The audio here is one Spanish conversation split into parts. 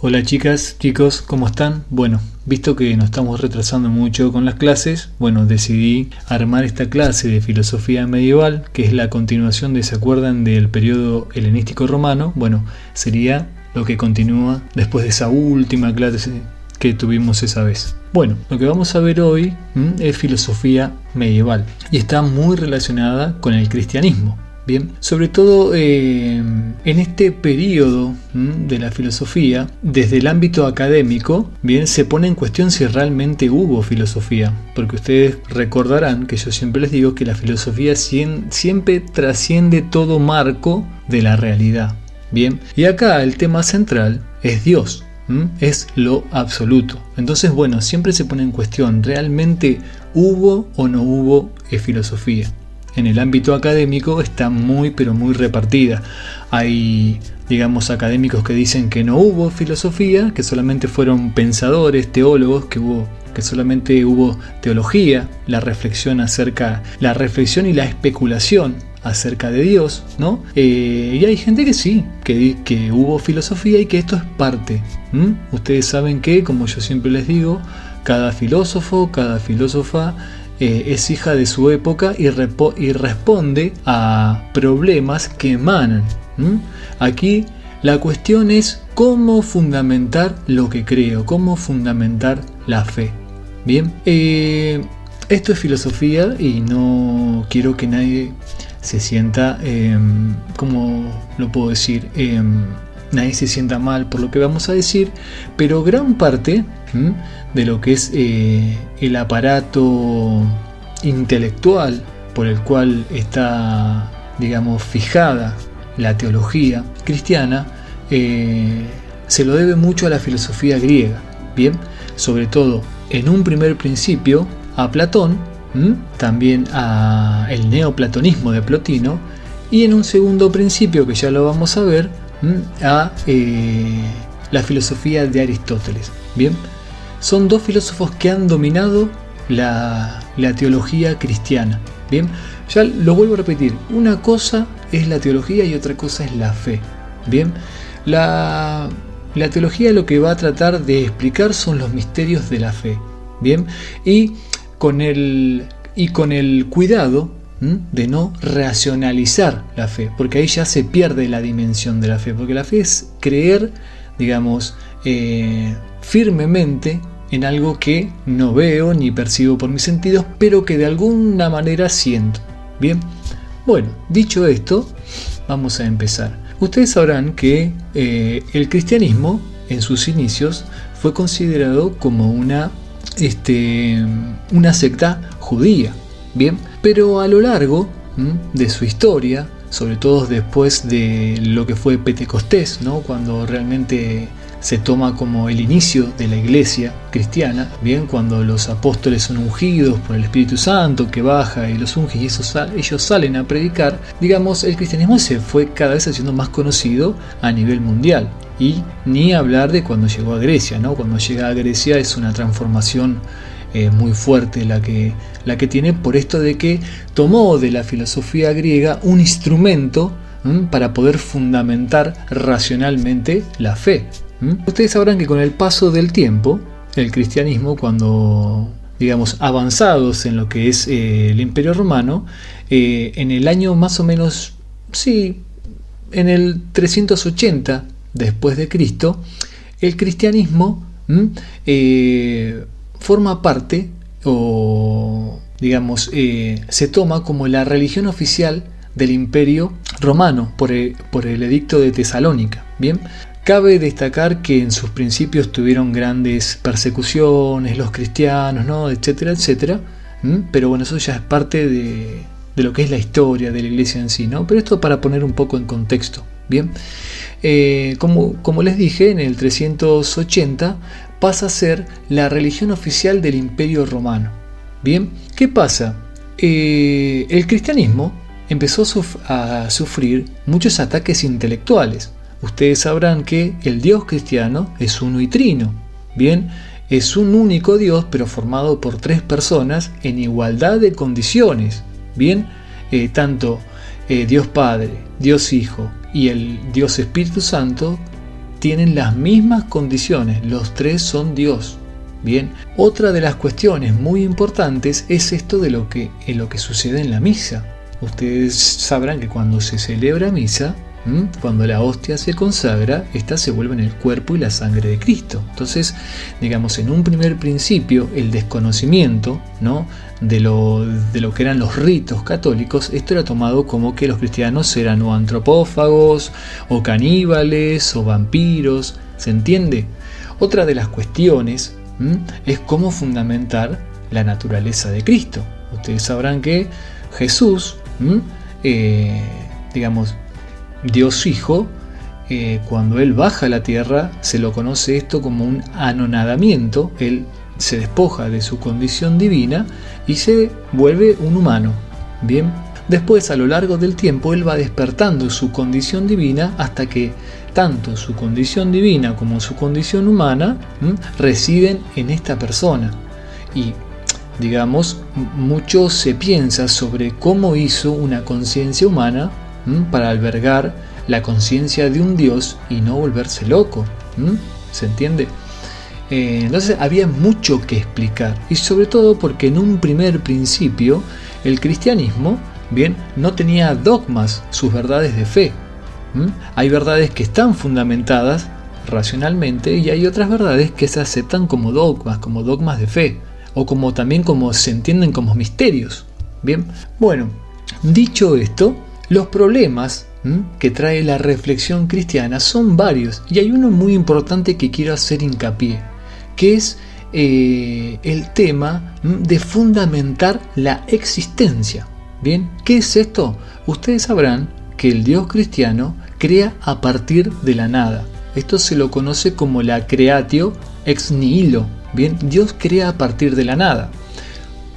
Hola chicas, chicos, ¿cómo están? Bueno, visto que nos estamos retrasando mucho con las clases, decidí armar esta clase de filosofía medieval, que es la continuación ¿se acuerdan del periodo helenístico romano? Sería lo que continúa después de esa última clase que tuvimos esa vez. Lo que vamos a ver hoy es filosofía medieval y está muy relacionada con el cristianismo. Bien, sobre todo en este periodo de la filosofía, desde el ámbito académico, se pone en cuestión si realmente hubo filosofía, porque ustedes recordarán que yo siempre les digo que la filosofía siempre trasciende todo marco de la realidad. Bien, y acá el tema central es Dios, es lo absoluto. Entonces, siempre se pone en cuestión, ¿realmente hubo o no hubo filosofía? En el ámbito académico está muy repartida. Hay, académicos que dicen que no hubo filosofía, que solamente fueron pensadores, teólogos, que solamente hubo teología, la reflexión y la especulación acerca de Dios, ¿no? Y hay gente que sí, que hubo filosofía y que esto es parte. Ustedes saben que, como yo siempre les digo, cada filósofo, cada filósofa es hija de su época y responde a problemas que emanan. Aquí la cuestión es cómo fundamentar lo que creo, cómo fundamentar la fe. Bien, esto es filosofía y no quiero que nadie se sienta, ¿cómo lo puedo decir? Nadie se sienta mal por lo que vamos a decir, pero gran parte de lo que es el aparato intelectual por el cual está, fijada la teología cristiana, se lo debe mucho a la filosofía griega. Bien, sobre todo en un primer principio a Platón, también a el neoplatonismo de Plotino, y en un segundo principio, que ya lo vamos a ver, a la filosofía de Aristóteles. Bien, son dos filósofos que han dominado la teología cristiana. Bien, ya lo vuelvo a repetir, una cosa es la teología y otra cosa es la fe. Bien, la teología lo que va a tratar de explicar son los misterios de la fe. Bien, y con el cuidado de no racionalizar la fe, porque ahí ya se pierde la dimensión de la fe, porque la fe es creer, firmemente en algo que no veo ni percibo por mis sentidos, pero que de alguna manera siento. Bien, dicho esto, vamos a empezar. Ustedes sabrán que el cristianismo en sus inicios fue considerado como una secta judía. Bien, pero a lo largo de su historia, sobre todo después de lo que fue Pentecostés, ¿no? Cuando realmente se toma como el inicio de la iglesia cristiana, bien, cuando los apóstoles son ungidos por el Espíritu Santo que baja y los unge y ellos salen a predicar, el cristianismo se fue cada vez haciendo más conocido a nivel mundial. Y ni hablar de cuando llegó a Grecia, ¿no? Cuando llega a Grecia es una transformación muy fuerte la que tiene, por esto de que tomó de la filosofía griega un instrumento para poder fundamentar racionalmente la fe. Ustedes sabrán que con el paso del tiempo, el cristianismo, cuando avanzados en lo que es el Imperio Romano, en el año más o menos, en el 380 después de Cristo, el cristianismo forma parte, o se toma como la religión oficial del Imperio Romano por el edicto de Tesalónica. Bien, cabe destacar que en sus principios tuvieron grandes persecuciones los cristianos, ¿no? etcétera, pero eso ya es parte de lo que es la historia de la iglesia en sí, ¿no? Pero esto para poner un poco en contexto. Bien, como les dije, en el 380 pasa a ser la religión oficial del Imperio Romano. Bien, ¿qué pasa? El cristianismo empezó a sufrir muchos ataques intelectuales. Ustedes sabrán que el Dios cristiano es uno y trino. Bien, es un único Dios, pero formado por tres personas en igualdad de condiciones. Bien, tanto Dios Padre, Dios Hijo y el Dios Espíritu Santo tienen las mismas condiciones, los tres son Dios. Bien, otra de las cuestiones muy importantes es esto de lo que sucede en la misa. Ustedes sabrán que cuando se celebra misa, cuando la hostia se consagra, esta se vuelve en el cuerpo y la sangre de Cristo. Entonces, digamos, en un primer principio, el desconocimiento, ¿no?, de lo que eran los ritos católicos, esto era tomado como que los cristianos eran o antropófagos, o caníbales, o vampiros. ¿Se entiende? Otra de las cuestiones es cómo fundamentar la naturaleza de Cristo. Ustedes sabrán que Jesús, digamos, Dios Hijo, cuando Él baja a la tierra, se lo conoce esto como un anonadamiento. Él se despoja de su condición divina y se vuelve un humano. Bien, después a lo largo del tiempo Él va despertando su condición divina hasta que tanto su condición divina como su condición humana residen en esta persona. Y digamos, mucho se piensa sobre cómo hizo una conciencia humana para albergar la conciencia de un Dios y no volverse loco. ¿Se entiende? Entonces había mucho que explicar, y sobre todo porque en un primer principio el cristianismo, bien, no tenía dogmas, sus verdades de fe. Hay verdades que están fundamentadas racionalmente y hay otras verdades que se aceptan como dogmas de fe, o también como se entienden como misterios. Bien, bueno, dicho esto, los problemas que trae la reflexión cristiana son varios, y hay uno muy importante que quiero hacer hincapié, que es el tema de fundamentar la existencia. Bien, ¿qué es esto? Ustedes sabrán que el Dios cristiano crea a partir de la nada. Esto se lo conoce como la creatio ex nihilo. Bien, Dios crea a partir de la nada.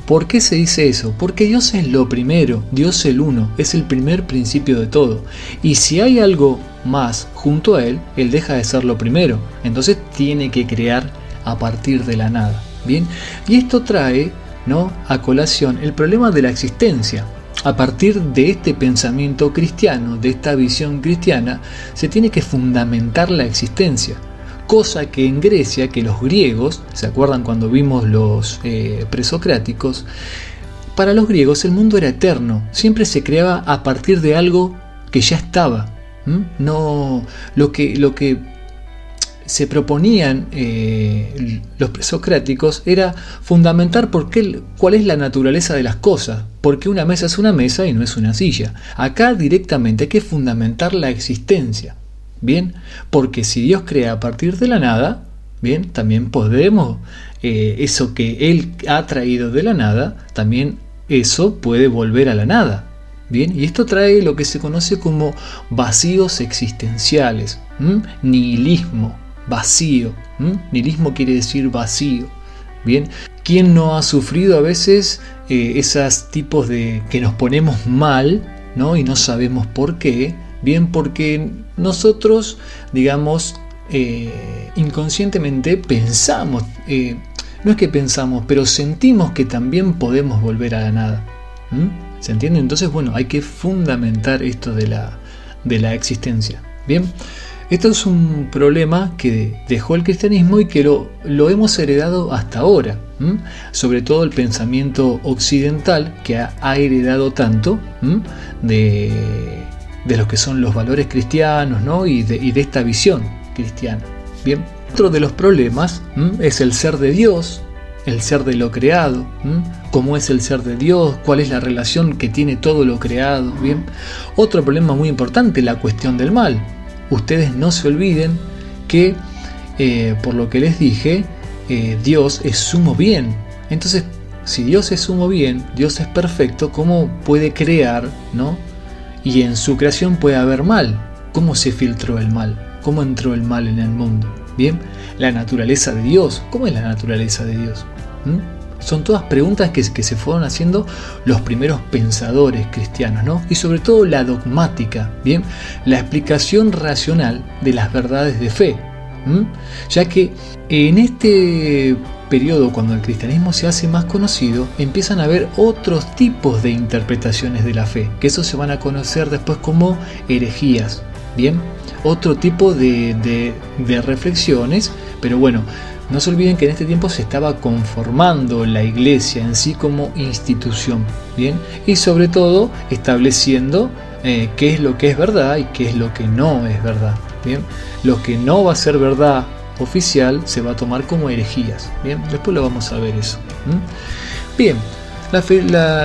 ¿Por qué se dice eso? Porque Dios es lo primero, Dios el uno, es el primer principio de todo. Y si hay algo más junto a Él, Él deja de ser lo primero. Entonces tiene que crear a partir de la nada. Bien, y esto trae, ¿no?, a colación el problema de la existencia. A partir de este pensamiento cristiano, de esta visión cristiana, se tiene que fundamentar la existencia. Cosa que en Grecia, que los griegos, ¿se acuerdan cuando vimos los presocráticos? Para los griegos el mundo era eterno, siempre se creaba a partir de algo que ya estaba. No, lo que se proponían los presocráticos era fundamentar cuál es la naturaleza de las cosas, porque una mesa es una mesa y no es una silla. Acá directamente hay que fundamentar la existencia. Bien, porque si Dios crea a partir de la nada, bien, también podemos, eso que Él ha traído de la nada, también eso puede volver a la nada. Bien, y esto trae lo que se conoce como vacíos existenciales, nihilismo, vacío. Nihilismo quiere decir vacío. Bien, ¿quién no ha sufrido a veces esos tipos de que nos ponemos mal, ¿no?, y no sabemos por qué? Bien, porque nosotros, digamos, inconscientemente pensamos, no es que pensamos, pero sentimos que también podemos volver a la nada. ¿Se entiende? Entonces, bueno, hay que fundamentar esto de la existencia. Bien, esto es un problema que dejó el cristianismo y que lo hemos heredado hasta ahora. Sobre todo el pensamiento occidental, que ha heredado tanto de lo que son los valores cristianos, ¿no?, y de esta visión cristiana. Bien, otro de los problemas es el ser de Dios, el ser de lo creado. ¿Cómo es el ser de Dios? ¿Cuál es la relación que tiene todo lo creado? Bien, otro problema muy importante, la cuestión del mal. Ustedes no se olviden que, por lo que les dije, Dios es sumo bien. Entonces, si Dios es sumo bien, Dios es perfecto, ¿cómo puede crear, ¿no?, y en su creación puede haber mal? ¿Cómo se filtró el mal? ¿Cómo entró el mal en el mundo? Bien, la naturaleza de Dios. ¿Cómo es la naturaleza de Dios? Son todas preguntas que se fueron haciendo los primeros pensadores cristianos, ¿no? Y sobre todo la dogmática, bien, la explicación racional de las verdades de fe. Ya que en este periodo, cuando el cristianismo se hace más conocido, empiezan a haber otros tipos de interpretaciones de la fe, que eso se van a conocer después como herejías. Bien, otro tipo de reflexiones, pero bueno, no se olviden que en este tiempo se estaba conformando la iglesia en sí como institución, ¿bien? Y sobre todo estableciendo qué es lo que es verdad y qué es lo que no es verdad, ¿bien? Lo que no va a ser verdad oficial se va a tomar como herejías, ¿bien? Después lo vamos a ver eso. Bien,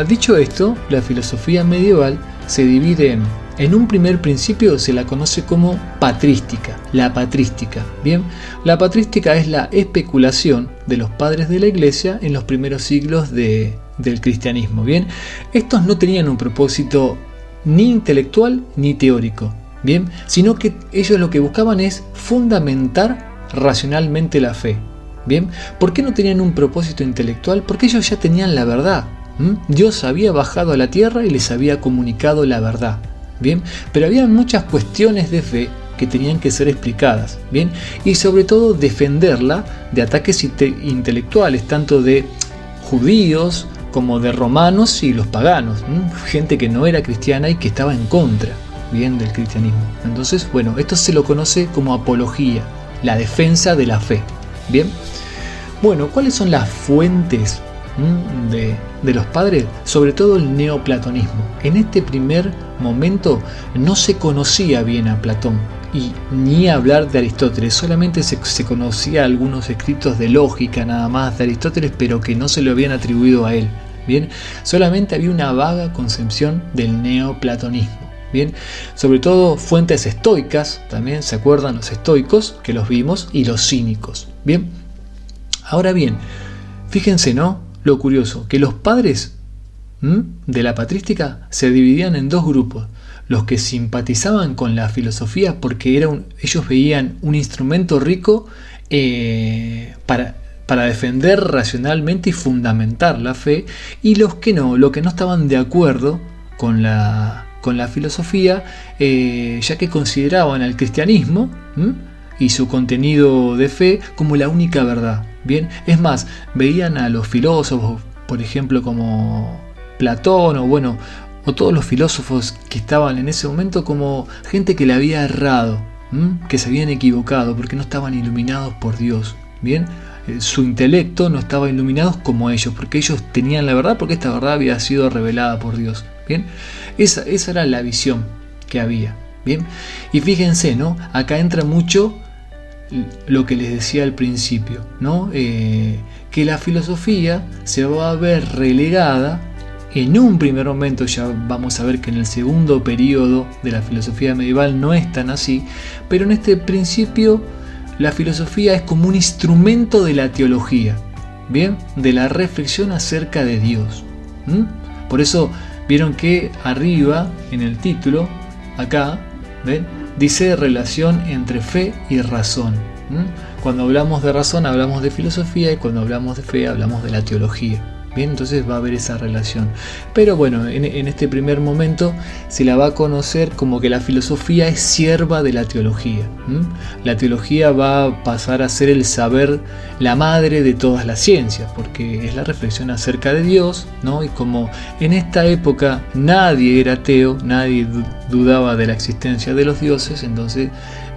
dicho esto, la filosofía medieval se divide en un primer principio, se la conoce como patrística, la patrística, ¿bien? La patrística es la especulación de los padres de la iglesia en los primeros siglos del cristianismo, ¿bien? Estos no tenían un propósito ni intelectual ni teórico, ¿bien? Sino que ellos lo que buscaban es fundamentar racionalmente la fe, ¿bien? ¿Por qué no tenían un propósito intelectual? Porque ellos ya tenían la verdad. Dios había bajado a la tierra y les había comunicado la verdad, ¿bien? Pero había muchas cuestiones de fe que tenían que ser explicadas, ¿bien? Y sobre todo defenderla de ataques intelectuales, tanto de judíos como de romanos y los paganos, gente que no era cristiana y que estaba en contra, ¿bien?, del cristianismo. Entonces, bueno, esto se lo conoce como apología, la defensa de la fe, ¿bien? Bueno, ¿cuáles son las fuentes de los padres? Sobre todo el neoplatonismo. En este primer momento no se conocía bien a Platón y ni hablar de Aristóteles, solamente se conocía algunos escritos de lógica nada más de Aristóteles, pero que no se lo habían atribuido a él, ¿bien? Solamente había una vaga concepción del neoplatonismo, ¿bien? Sobre todo fuentes estoicas, también se acuerdan los estoicos, que los vimos, y los cínicos, ¿bien? Ahora bien, fíjense, ¿no?, lo curioso, que los padres de la patrística se dividían en dos grupos: los que simpatizaban con la filosofía porque ellos veían un instrumento rico para defender racionalmente y fundamentar la fe, y los que no estaban de acuerdo con la filosofía, ya que consideraban al cristianismo y su contenido de fe como la única verdad. Bien, es más, veían a los filósofos, por ejemplo, como Platón o todos los filósofos que estaban en ese momento, como gente que le había errado, que se habían equivocado porque no estaban iluminados por Dios. Bien, su intelecto no estaba iluminado como ellos, porque ellos tenían la verdad, porque esta verdad había sido revelada por Dios. Bien, esa era la visión que había. Bien, y fíjense, ¿no?, acá entra mucho lo que les decía al principio, ¿no? Que la filosofía se va a ver relegada en un primer momento. Ya vamos a ver que en el segundo periodo de la filosofía medieval no es tan así, pero en este principio la filosofía es como un instrumento de la teología, ¿bien?, de la reflexión acerca de Dios. Por eso vieron que arriba en el título, acá, ¿ven?, dice relación entre fe y razón. Cuando hablamos de razón hablamos de filosofía, y cuando hablamos de fe hablamos de la teología. Bien, entonces va a haber esa relación. Pero bueno, en este primer momento se la va a conocer como que la filosofía es sierva de la teología. La teología va a pasar a ser el saber, la madre de todas las ciencias, porque es la reflexión acerca de Dios, ¿no? Y como en esta época nadie era ateo, nadie dudaba de la existencia de los dioses, entonces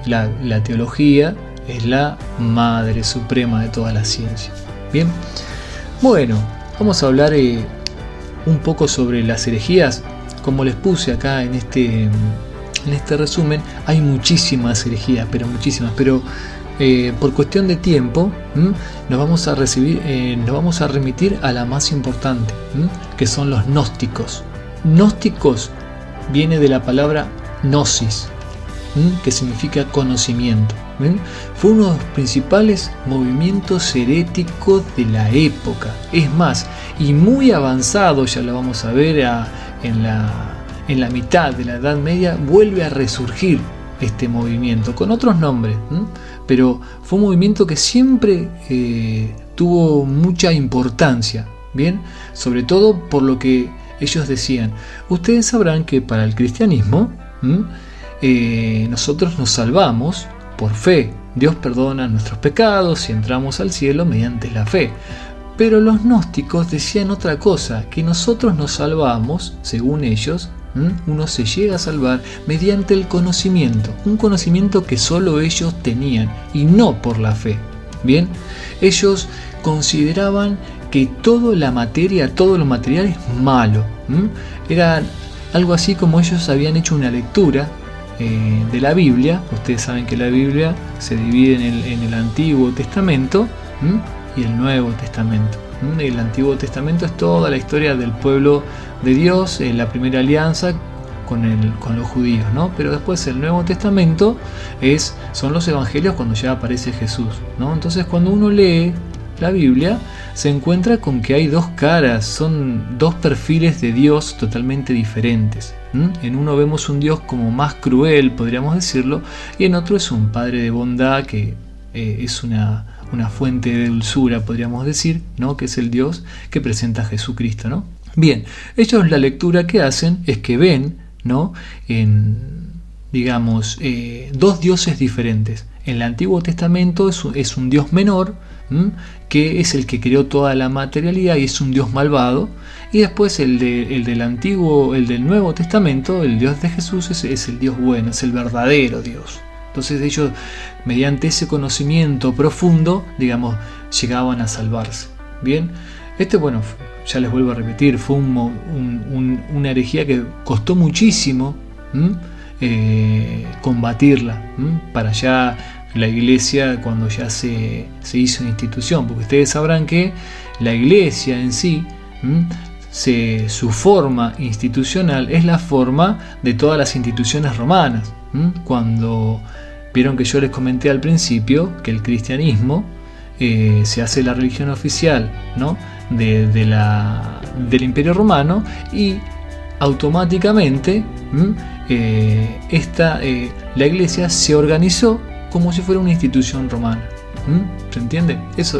la teología es la madre suprema de todas las ciencias. Bien, bueno, vamos a hablar un poco sobre las herejías. Como les puse acá en este resumen, hay muchísimas herejías, pero por cuestión de tiempo nos vamos a remitir a la más importante, que son los gnósticos. Gnósticos viene de la palabra gnosis, que significa conocimiento. Fue uno de los principales movimientos heréticos de la época. Es más, y muy avanzado, ya lo vamos a ver en la mitad de la Edad Media, vuelve a resurgir este movimiento con otros nombres, pero fue un movimiento que siempre tuvo mucha importancia, bien, sobre todo por lo que ellos decían. Ustedes sabrán que para el cristianismo nosotros nos salvamos por fe. Dios perdona nuestros pecados y entramos al cielo mediante la fe. Pero los gnósticos decían otra cosa, que nosotros nos salvamos, según ellos, Uno se llega a salvar mediante el conocimiento, un conocimiento que solo ellos tenían y no por la fe. Bien, ellos consideraban que toda la materia, todo lo material es malo. Era algo así como ellos habían hecho una lectura de la Biblia. Ustedes saben que la Biblia se divide en el Antiguo Testamento y el Nuevo Testamento. El Antiguo Testamento es toda la historia del pueblo de Dios, la primera alianza con los judíos, ¿no? Pero después el Nuevo Testamento son los evangelios cuando ya aparece Jesús, ¿no? Entonces cuando uno lee la Biblia se encuentra con que hay dos caras, son dos perfiles de Dios totalmente diferentes. En uno vemos un Dios como más cruel, podríamos decirlo, y en otro es un Padre de bondad que es una fuente de dulzura, podríamos decir, ¿no? Que es el Dios que presenta a Jesucristo, ¿no? Bien, ellos la lectura que hacen es que ven, ¿no? Dos dioses diferentes. En el Antiguo Testamento es un Dios menor, que es el que creó toda la materialidad y es un Dios malvado. Y después el del Nuevo Testamento, el Dios de Jesús, es el Dios bueno, es el verdadero Dios. Entonces ellos, mediante ese conocimiento profundo, llegaban a salvarse. Bien, ya les vuelvo a repetir, fue una herejía que costó muchísimo combatirla, para ya la iglesia, cuando ya se hizo institución, porque ustedes sabrán que la iglesia en sí, su forma institucional es la forma de todas las instituciones romanas. Cuando vieron que yo les comenté al principio que el cristianismo se hace la religión oficial, ¿no? del Imperio Romano, y automáticamente la iglesia se organizó como si fuera una institución romana. ¿Se entiende? Eso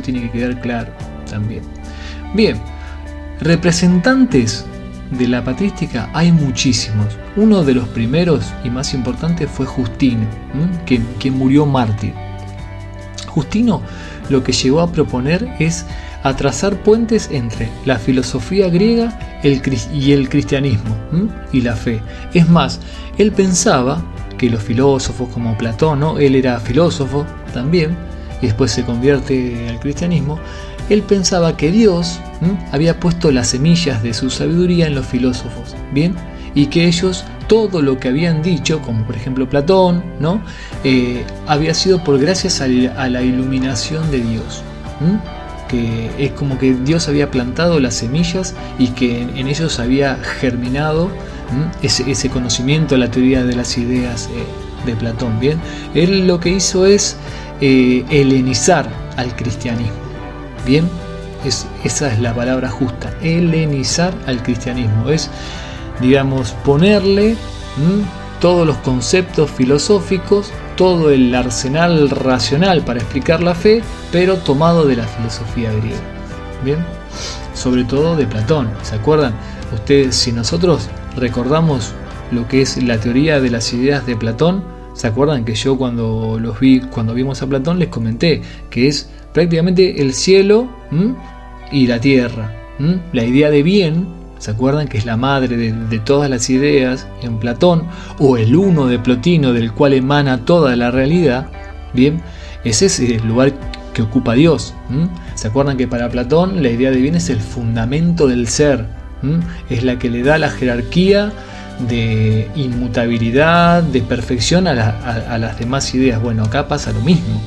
tiene que quedar claro también. Bien, representantes de la patrística hay muchísimos. Uno de los primeros y más importantes fue Justino, que murió mártir. Justino lo que llegó a proponer es a trazar puentes entre la filosofía griega y el cristianismo y la fe. Es más, él pensaba que los filósofos como Platón, ¿no? Él era filósofo también y después se convierte al cristianismo. Él pensaba que Dios había puesto las semillas de su sabiduría en los filósofos, ¿bien? Y que ellos, todo lo que habían dicho, como por ejemplo Platón, ¿no? Había sido por gracias a la iluminación de Dios. Que es como que Dios había plantado las semillas y que en ellos había germinado ese conocimiento, la teoría de las ideas de Platón. Bien, él lo que hizo es helenizar al cristianismo. Bien, esa es la palabra justa, helenizar al cristianismo. Es, ponerle todos los conceptos filosóficos, todo el arsenal racional para explicar la fe, pero tomado de la filosofía griega. Bien, sobre todo de Platón. ¿Se acuerdan? Ustedes, si nosotros recordamos lo que es la teoría de las ideas de Platón, ¿se acuerdan que yo cuando vimos a Platón les comenté que es prácticamente el cielo y la tierra? La idea de bien, ¿se acuerdan que es la madre de todas las ideas en Platón? O el uno de Plotino, del cual emana toda la realidad. Bien, ese es el lugar que ocupa Dios. ¿Se acuerdan que para Platón la idea de bien es el fundamento del ser? Es la que le da la jerarquía de inmutabilidad, de perfección a las demás ideas. Bueno, acá pasa lo mismo.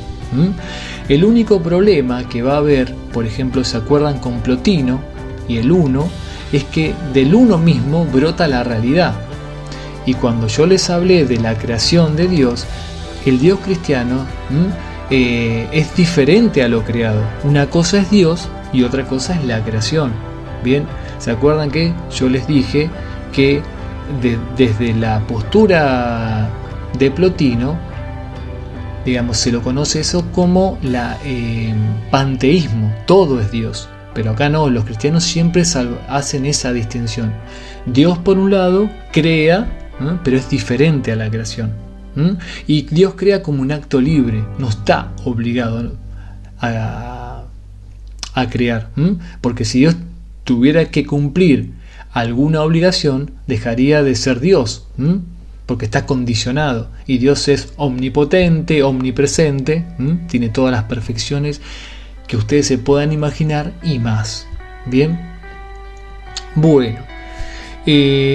El único problema que va a haber, por ejemplo, ¿se acuerdan con Plotino y el uno? Es que del uno mismo brota la realidad. Y cuando yo les hablé de la creación de Dios, el Dios cristiano es diferente a lo creado. Una cosa es Dios y otra cosa es la creación. Bien, ¿se acuerdan que yo les dije que desde la postura de Plotino, se lo conoce eso como panteísmo, todo es Dios? Pero acá no, los cristianos siempre hacen esa distinción. Dios por un lado crea, pero es diferente a la creación. Y Dios crea como un acto libre, no está obligado a crear. Porque si Dios tuviera que cumplir alguna obligación, dejaría de ser Dios, porque está condicionado. Y Dios es omnipotente, omnipresente, tiene todas las perfecciones que ustedes se puedan imaginar y más. Bien, bueno,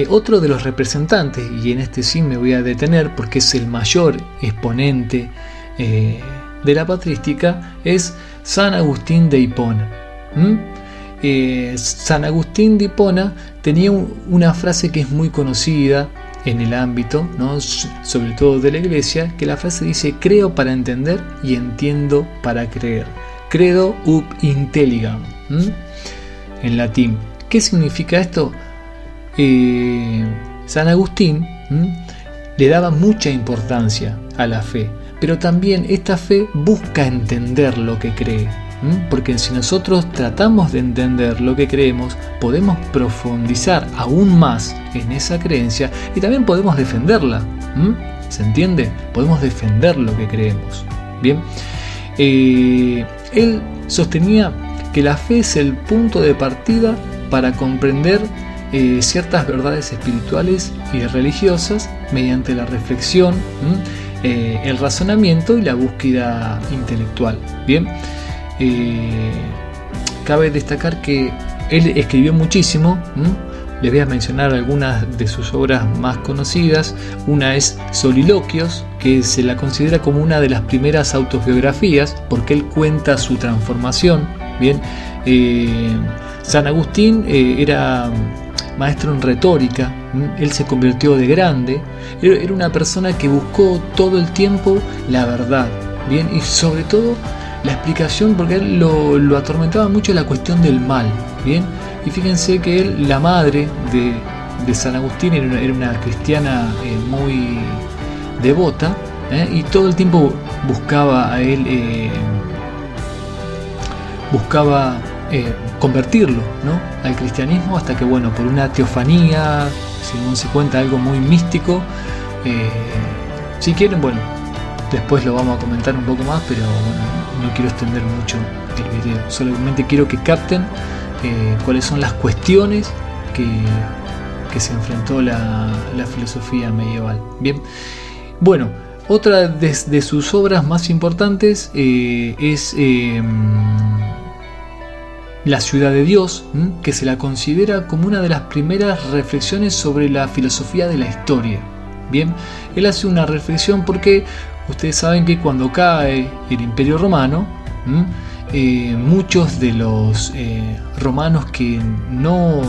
otro de los representantes, y en este sí me voy a detener porque es el mayor exponente de la patrística, es San Agustín de Hipona. San Agustín de Hipona tenía una frase que es muy conocida en el ámbito, ¿no?, sobre todo de la iglesia, que la frase dice: creo para entender y entiendo para creer. Credo ut intelligam, en latín. ¿Qué significa esto? San Agustín le daba mucha importancia a la fe, pero también esta fe busca entender lo que cree, porque si nosotros tratamos de entender lo que creemos, podemos profundizar aún más en esa creencia y también podemos defenderla. ¿Se entiende? Podemos defender lo que creemos. Bien, él sostenía que la fe es el punto de partida para comprender ciertas verdades espirituales y religiosas mediante la reflexión, el razonamiento y la búsqueda intelectual. Bien, cabe destacar que él escribió muchísimo. Les voy a mencionar algunas de sus obras más conocidas. Una es Soliloquios, que se la considera como una de las primeras autobiografías porque él cuenta su transformación. Bien, San Agustín era maestro en retórica. Él se convirtió de grande. Era una persona que buscó todo el tiempo la verdad, bien, y sobre todo la explicación, porque él lo atormentaba mucho la cuestión del mal. Bien, y fíjense que él, la madre de San Agustín era una cristiana muy devota, y todo el tiempo buscaba a él, convertirlo, ¿no?, al cristianismo, hasta que, bueno, por una teofanía, según se cuenta, algo muy místico. Si quieren, bueno, después lo vamos a comentar un poco más, pero bueno, no quiero extender mucho el video. Solamente quiero que capten cuáles son las cuestiones que se enfrentó la filosofía medieval. Bien, bueno, otra de sus obras más importantes es La ciudad de Dios, que se la considera como una de las primeras reflexiones sobre la filosofía de la historia. Bien, él hace una reflexión porque ustedes saben que cuando cae el Imperio Romano, muchos de los romanos que no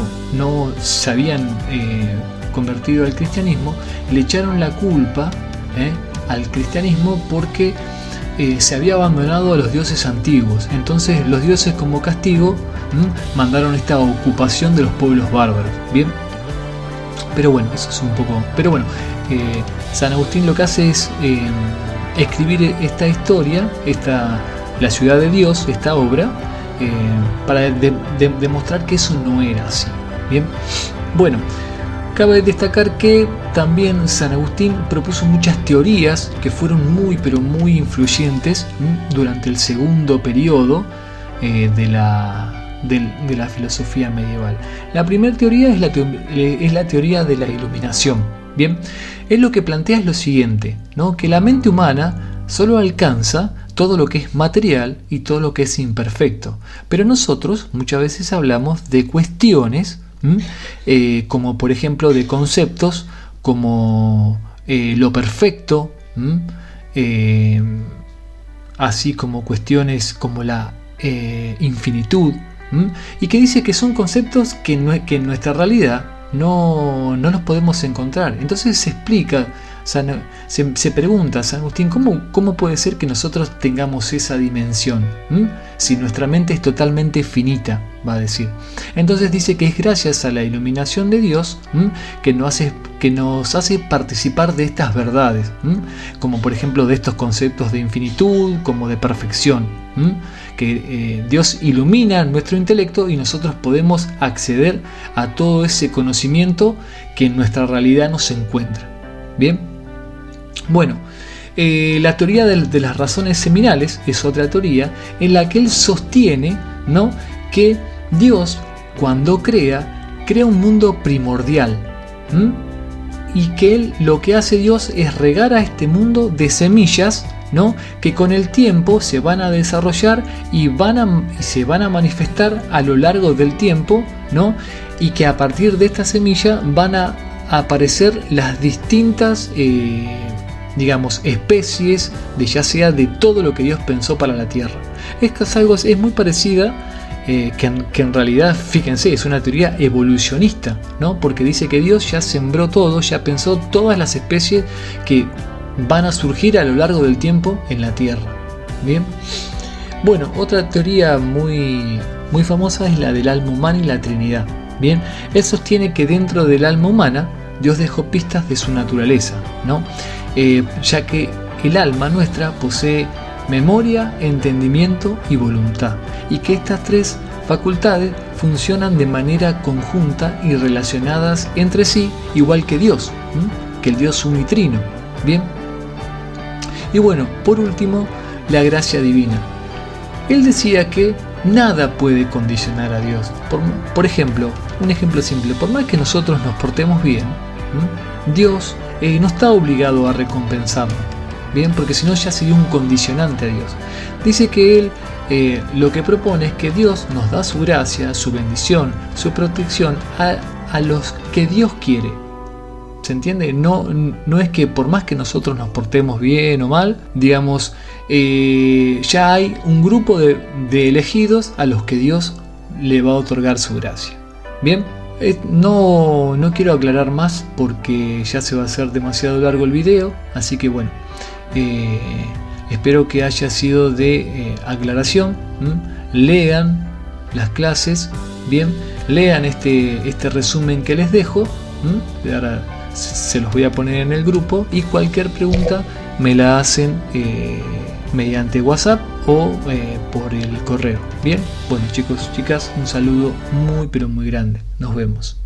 se habían convertido al cristianismo le echaron la culpa al cristianismo porque se había abandonado a los dioses antiguos. Entonces los dioses, como castigo, mandaron esta ocupación de los pueblos bárbaros. Bien, pero bueno, eso es un poco... Pero bueno, San Agustín lo que hace es escribir esta historia, La ciudad de Dios, esta obra, para demostrar que eso no era así. Bien, bueno, cabe destacar que también San Agustín propuso muchas teorías que fueron muy influyentes durante el segundo periodo de la filosofía medieval. La primera teoría es la teoría de la iluminación. Bien, él lo que plantea es lo siguiente, ¿no?, que la mente humana solo alcanza todo lo que es material y todo lo que es imperfecto, pero nosotros muchas veces hablamos de cuestiones, como por ejemplo de conceptos como lo perfecto, así como cuestiones como la infinitud, y que dice que son conceptos que en nuestra realidad no los podemos encontrar. Entonces se explica, se pregunta San Agustín, ¿cómo puede ser que nosotros tengamos esa dimensión? Si nuestra mente es totalmente finita, va a decir. Entonces dice que es gracias a la iluminación de Dios que nos hace participar de estas verdades, como por ejemplo de estos conceptos de infinitud, como de perfección, que Dios ilumina nuestro intelecto y nosotros podemos acceder a todo ese conocimiento que en nuestra realidad no se encuentra. Bien, bueno, la teoría de las razones seminales es otra teoría en la que él sostiene, ¿no?, que Dios, cuando crea, crea un mundo primordial. Y que lo que hace Dios es regar a este mundo de semillas, ¿no? Que con el tiempo se van a desarrollar y se van a manifestar a lo largo del tiempo, ¿no? Y que a partir de esta semilla van a aparecer las distintas especies de ya sea de todo lo que Dios pensó para la tierra. Es muy parecida, que en realidad, fíjense, es una teoría evolucionista, ¿no? Porque dice que Dios ya sembró todo, ya pensó todas las especies que van a surgir a lo largo del tiempo en la tierra. Bien, bueno, otra teoría muy famosa es la del alma humana y la Trinidad. Bien, él sostiene que dentro del alma humana Dios dejó pistas de su naturaleza, ¿no? Ya que el alma nuestra posee memoria, entendimiento y voluntad, y que estas tres facultades funcionan de manera conjunta y relacionadas entre sí, igual que Dios, que el Dios unitrino. Bien, y bueno, por último, la gracia divina. Él decía que nada puede condicionar a Dios. Por ejemplo, un ejemplo simple, por más que nosotros nos portemos bien, Dios no está obligado a recompensarnos. Bien, porque si no ya sería un condicionante a Dios. Dice que Él lo que propone es que Dios nos da su gracia, su bendición, su protección a los que Dios quiere. ¿Se entiende? No es que por más que nosotros nos portemos bien o mal, digamos, ya hay un grupo de elegidos a los que Dios le va a otorgar su gracia. Bien, no quiero aclarar más porque ya se va a hacer demasiado largo el video, así que bueno, espero que haya sido de aclaración. Lean las clases, bien, lean este resumen que les dejo. Ahora se los voy a poner en el grupo y cualquier pregunta me la hacen mediante WhatsApp o por el correo. Bien, bueno chicos, chicas, un saludo muy pero muy grande. Nos vemos.